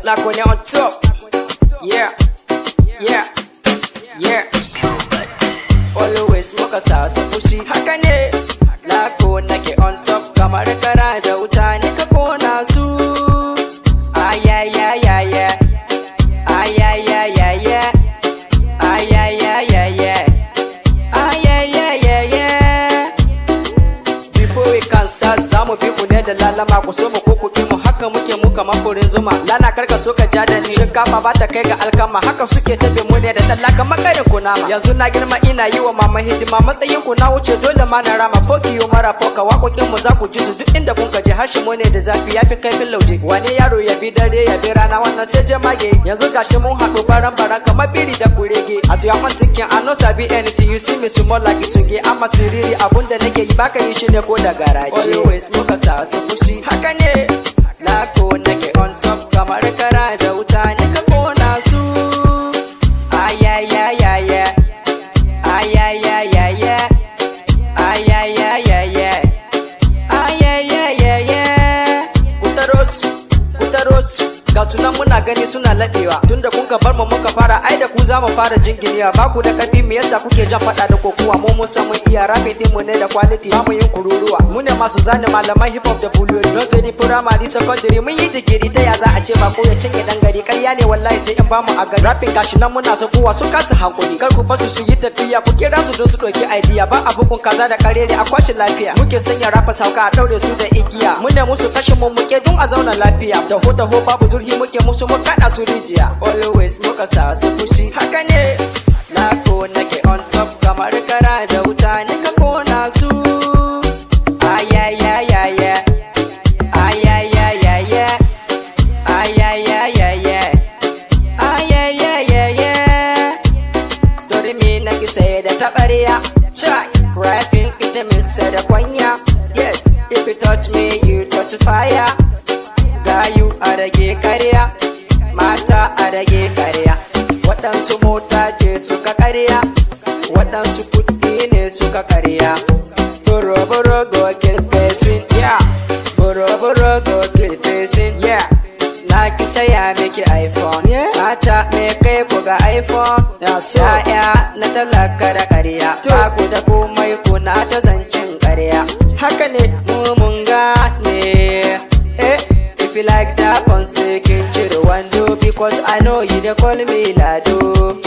like when you're on top. Yeah, yeah, yeah. Always muka sa su fushi haka ne. Lako nake on top kamar kara da wuta ne ka kona su. Ayayayaya, ayayayaya, ayayayaya, ayayayaya. Before we can start, zamu bi ku ne da lalama ku so mu ko ku mu haka muke mu kamar furin zuma. Lana karka so ka ja da ni, shinkafa ba ta kai ga alkama, haka suke tabe mu ne da tallaka makarin kunama. Yanzu na girma ina yi wa mama hidima, matsayin ku na wuce dole ma na rama. Foki yo mara foka, waƙoƙin mu za ku ji su duk inda kun ka je. Harshe mu ne da zafi yafi kaifin lauje. Wani yaro ya bi dare ya bi rana, wannan sai jemage. Yanzu gashi mun haɗu baran baran kamar biri da kurege. As you are on thinking, I know sabi anything. You see me small like isuge, amma siriri abunda nake yi baka yi shi ne ko da garaje. Always muka sa su fushi haka ne. Lako nake on top kamar kara da wuta ne ka kona su. Ayayayaya, ayayayaya, ayayayaya, ayayayaya. Kutaro su ga sunan muna gani suna laɗewa. Tunda kun ka bar mu muka fara, ai da ku za mu fara jinginiya. Ba ku da ƙarfi me yasa kuke jan faɗa da kokuwa? Mu mun san mun iya rafi din mu ne da quality, ba mu yin kururuwa. Mu ne masu zane malaman hip hop da bulori. Nursery, primary, secondary mun yi digiri, ta ya za a ce ba ko ya cinye dan gari? Ƙarya ne wallahi sai in ba mu a gari. Rapping gashi nan muna sakowa sun kasa hankuri. Kar ku basu su yi tafiya, ku kira su don su ɗauki idea. Ba a bugun kaza da karere a kwashe lafiya. Muke sanya rappers hauka a ɗaure su da igiya. Mu ne musu kashin mu muke don a zauna lafiya. Da ho babu zurhi muke musu mu kaɗa su rijiya. Always muka sa su fushi haka ne. Lako nake on top kamar kara da wuta ne ka kona su. Ayayayaya, ayayayaya, ayayayaya, ayayayaya. Dorimi nake sai da taɓarya. Chai, rapping ita min sai da kwanya. Yes, if you touch me, you touch fire. Gayu a rage karya, mata a rage karya. Waɗansu mota ce suka karya, waɗansu kuɗi ne suka karya. Buro go kill person, yeah. Buro go kill person, yeah. Na ki saya miki iPhone, yeah. Mata me kai ku ga iPhone, yeah, so. Ya na talaka da karya, ba ku da komai kuna ta zancen karya. Haka ne mu mun gane, eh. If you like that one, say can you wando, because I know you dey call me Lado.